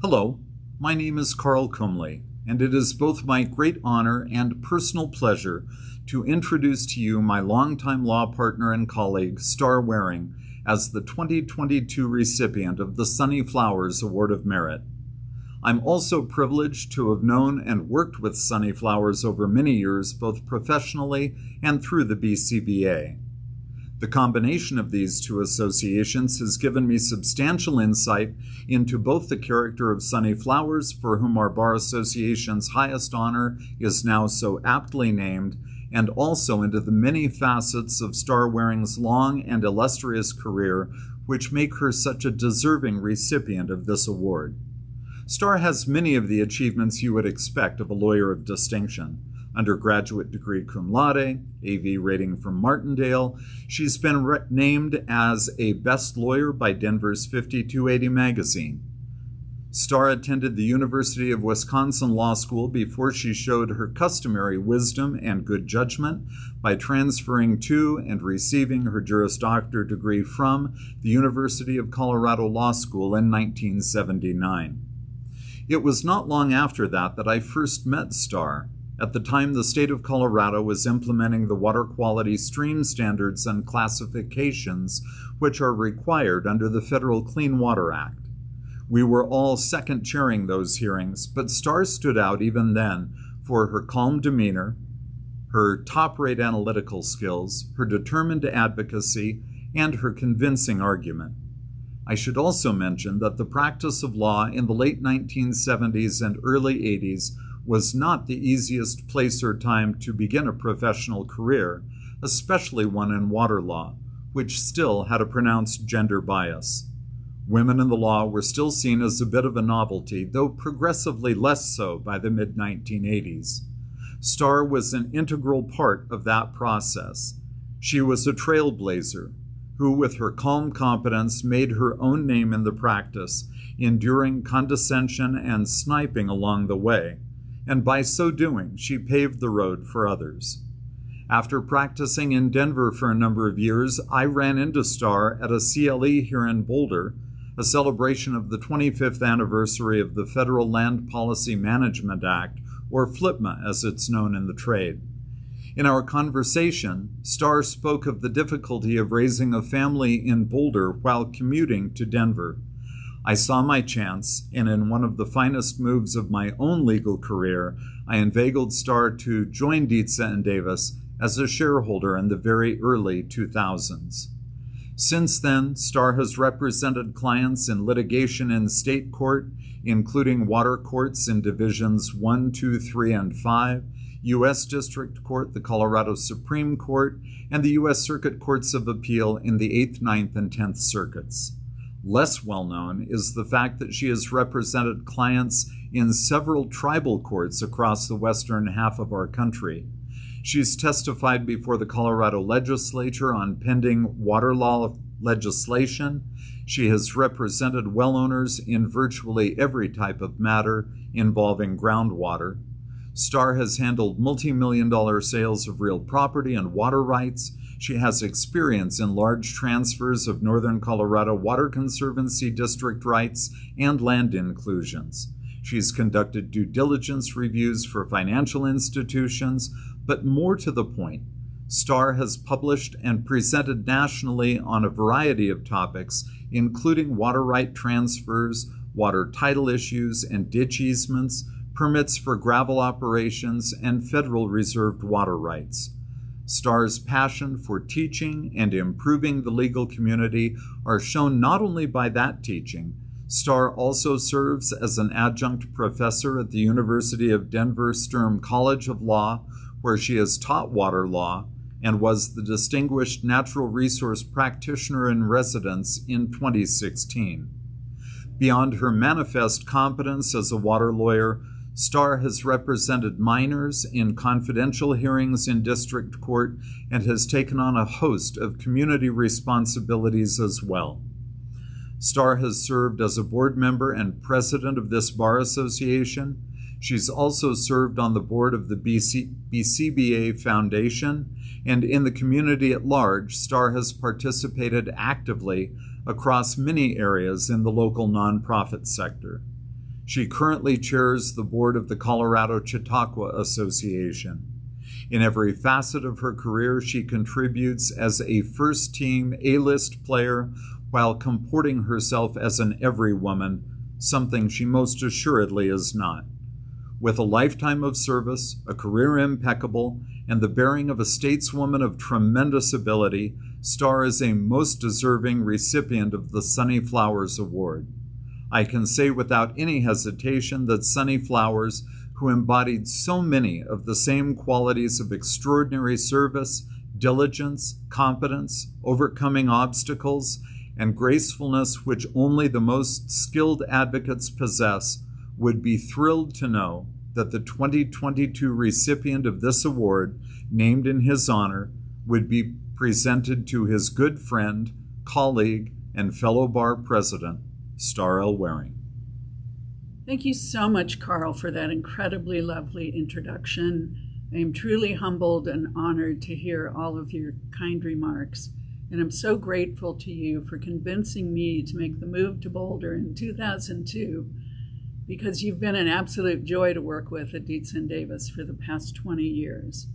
Hello, my name is Karl Kumli, and it is both my great honor and personal pleasure to introduce to you my longtime law partner and colleague, Star Waring, as the 2022 recipient of the Sonny Flowers Award of Merit. I'm also privileged to have known and worked with Sonny Flowers over many years, both professionally and through the BCBA. The combination of these two associations has given me substantial insight into both the character of Sonny Flowers, for whom our Bar Association's highest honor is now so aptly named, and also into the many facets of Star Waring's long and illustrious career, which make her such a deserving recipient of this award. Star has many of the achievements you would expect of a lawyer of distinction. Undergraduate degree cum laude, AV rating from Martindale. She's been named as a best lawyer by Denver's 5280 magazine. Star attended the University of Wisconsin Law School before she showed her customary wisdom and good judgment by transferring to and receiving her Juris Doctor degree from the University of Colorado Law School in 1979. It was not long after that I first met Star. At the time, the state of Colorado was implementing the water quality stream standards and classifications which are required under the Federal Clean Water Act. We were all second chairing those hearings, but Star stood out even then for her calm demeanor, her top-rate analytical skills, her determined advocacy, and her convincing argument. I should also mention that the practice of law in the late 1970s and early 80s was not the easiest place or time to begin a professional career, especially one in water law, which still had a pronounced gender bias. Women in the law were still seen as a bit of a novelty, though progressively less so by the mid-1980s. Star was an integral part of that process. She was a trailblazer who, with her calm competence, made her own name in the practice, enduring condescension and sniping along the way. And by so doing, she paved the road for others. After practicing in Denver for a number of years, I ran into Star at a CLE here in Boulder, a celebration of the 25th anniversary of the Federal Land Policy Management Act, or FLPMA as it's known in the trade. In our conversation, Star spoke of the difficulty of raising a family in Boulder while commuting to Denver. I saw my chance, and in one of the finest moves of my own legal career, I inveigled Star to join Dietze & Davis as a shareholder in the very early 2000s. Since then, Star has represented clients in litigation in state court, including water courts in Divisions 1, 2, 3, and 5, U.S. District Court, the Colorado Supreme Court, and the U.S. Circuit Courts of Appeal in the 8th, 9th, and 10th Circuits. Less well known is the fact that she has represented clients in several tribal courts across the western half of our country. She's testified before the Colorado legislature on pending water law legislation. She has represented well owners in virtually every type of matter involving groundwater. Star has handled multi-million-dollar sales of real property and water rights. She has experience in large transfers of Northern Colorado Water Conservancy district rights and land inclusions. She's conducted due diligence reviews for financial institutions, but more to the point, Star has published and presented nationally on a variety of topics, including water right transfers, water title issues and ditch easements, permits for gravel operations, and federal reserved water rights. Star's passion for teaching and improving the legal community are shown not only by that teaching. Star also serves as an adjunct professor at the University of Denver Sturm College of Law, where she has taught water law and was the Distinguished Natural Resource Practitioner in Residence in 2016. Beyond her manifest competence as a water lawyer, Star has represented minors in confidential hearings in district court and has taken on a host of community responsibilities as well. Star has served as a board member and president of this bar association. She's also served on the board of the BCBA Foundation, and in the community at large, Star has participated actively across many areas in the local nonprofit sector. She currently chairs the board of the Colorado Chautauqua Association. In every facet of her career, she contributes as a first-team A-list player while comporting herself as an everywoman, something she most assuredly is not. With a lifetime of service, a career impeccable, and the bearing of a stateswoman of tremendous ability, Star is a most deserving recipient of the Sonny Flowers Award. I can say without any hesitation that Sonny Flowers, who embodied so many of the same qualities of extraordinary service, diligence, competence, overcoming obstacles, and gracefulness which only the most skilled advocates possess, would be thrilled to know that the 2022 recipient of this award, named in his honor, would be presented to his good friend, colleague, and fellow bar president, Star L. Waring. Thank you so much, Karl, for that incredibly lovely introduction. I am truly humbled and honored to hear all of your kind remarks, and I'm so grateful to you for convincing me to make the move to Boulder in 2002, because you've been an absolute joy to work with at Dietz and Davis for the past 20 years.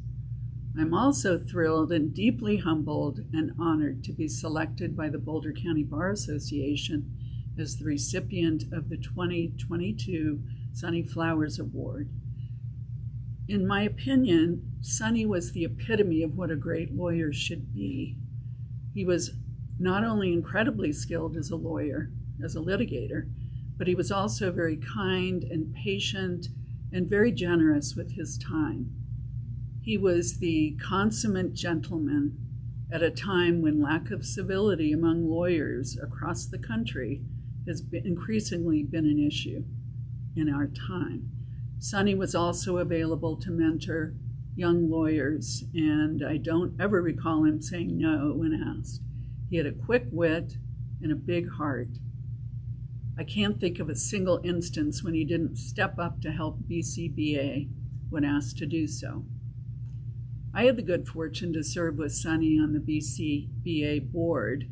I'm also thrilled and deeply humbled and honored to be selected by the Boulder County Bar Association as the recipient of the 2022 Sonny Flowers Award. In my opinion, Sonny was the epitome of what a great lawyer should be. He was not only incredibly skilled as a lawyer, as a litigator, but he was also very kind and patient and very generous with his time. He was the consummate gentleman at a time when lack of civility among lawyers across the country has increasingly been an issue in our time. Sonny was also available to mentor young lawyers, and I don't ever recall him saying no when asked. He had a quick wit and a big heart. I can't think of a single instance when he didn't step up to help BCBA when asked to do so. I had the good fortune to serve with Sonny on the BCBA board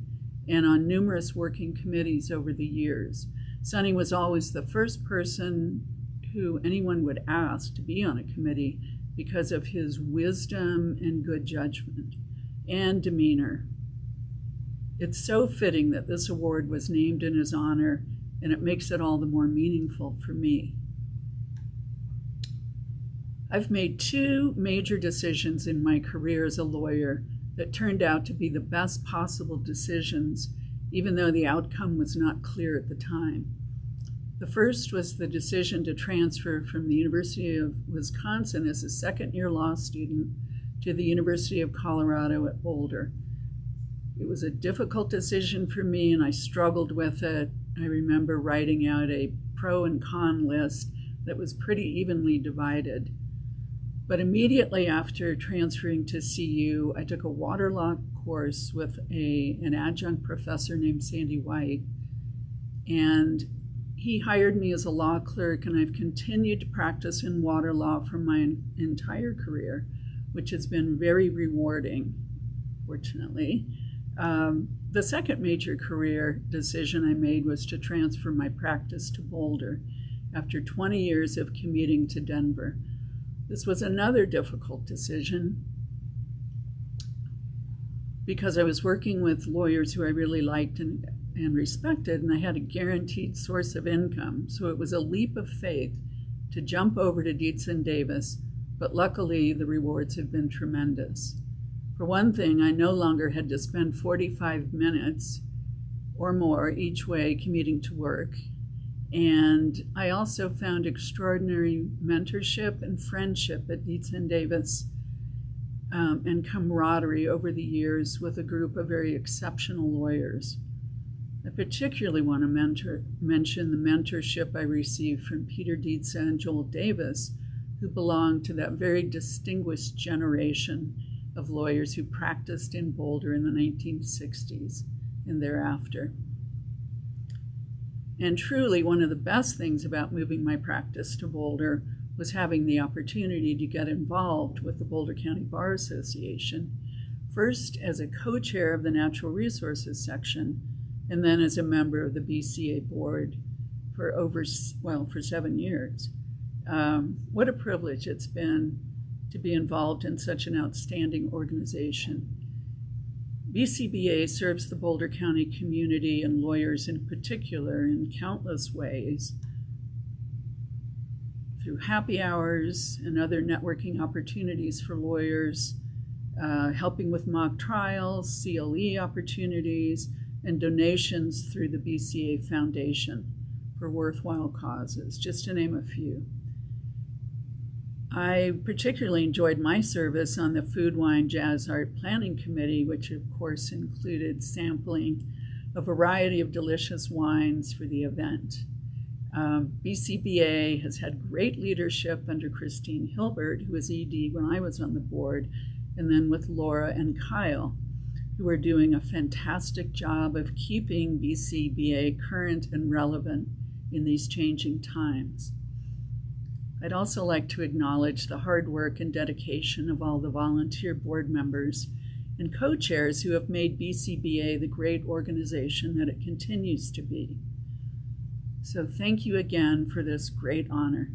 and on numerous working committees over the years. Sonny was always the first person who anyone would ask to be on a committee because of his wisdom and good judgment and demeanor. It's so fitting that this award was named in his honor, and it makes it all the more meaningful for me. I've made two major decisions in my career as a lawyer that turned out to be the best possible decisions, even though the outcome was not clear at the time. The first was the decision to transfer from the University of Wisconsin as a second-year law student to the University of Colorado at Boulder. It was a difficult decision for me, and I struggled with it. I remember writing out a pro and con list that was pretty evenly divided. But immediately after transferring to CU, I took a water law course with an adjunct professor named Sandy White, and he hired me as a law clerk, and I've continued to practice in water law for my entire career, which has been very rewarding, fortunately. The second major career decision I made was to transfer my practice to Boulder after 20 years of commuting to Denver. This was another difficult decision because I was working with lawyers who I really liked and respected, and I had a guaranteed source of income. So it was a leap of faith to jump over to Dietz and Davis, but luckily the rewards have been tremendous. For one thing, I no longer had to spend 45 minutes or more each way commuting to work. And I also found extraordinary mentorship and friendship at Dietz and Davis, and camaraderie over the years with a group of very exceptional lawyers. I particularly want to mention the mentorship I received from Peter Dietz and Joel Davis, who belonged to that very distinguished generation of lawyers who practiced in Boulder in the 1960s and thereafter. And truly, one of the best things about moving my practice to Boulder was having the opportunity to get involved with the Boulder County Bar Association, first as a co-chair of the Natural Resources section, and then as a member of the BCA board for 7 years. What a privilege it's been to be involved in such an outstanding organization. BCBA serves the Boulder County community and lawyers in particular in countless ways, through happy hours and other networking opportunities for lawyers, helping with mock trials, CLE opportunities, and donations through the BCA Foundation for worthwhile causes, just to name a few. I particularly enjoyed my service on the Food, Wine, Jazz, Art Planning Committee, which of course included sampling a variety of delicious wines for the event. BCBA has had great leadership under Christine Hilbert, who was ED when I was on the board, and then with Laura and Kyle, who are doing a fantastic job of keeping BCBA current and relevant in these changing times. I'd also like to acknowledge the hard work and dedication of all the volunteer board members and co-chairs who have made BCBA the great organization that it continues to be. So thank you again for this great honor.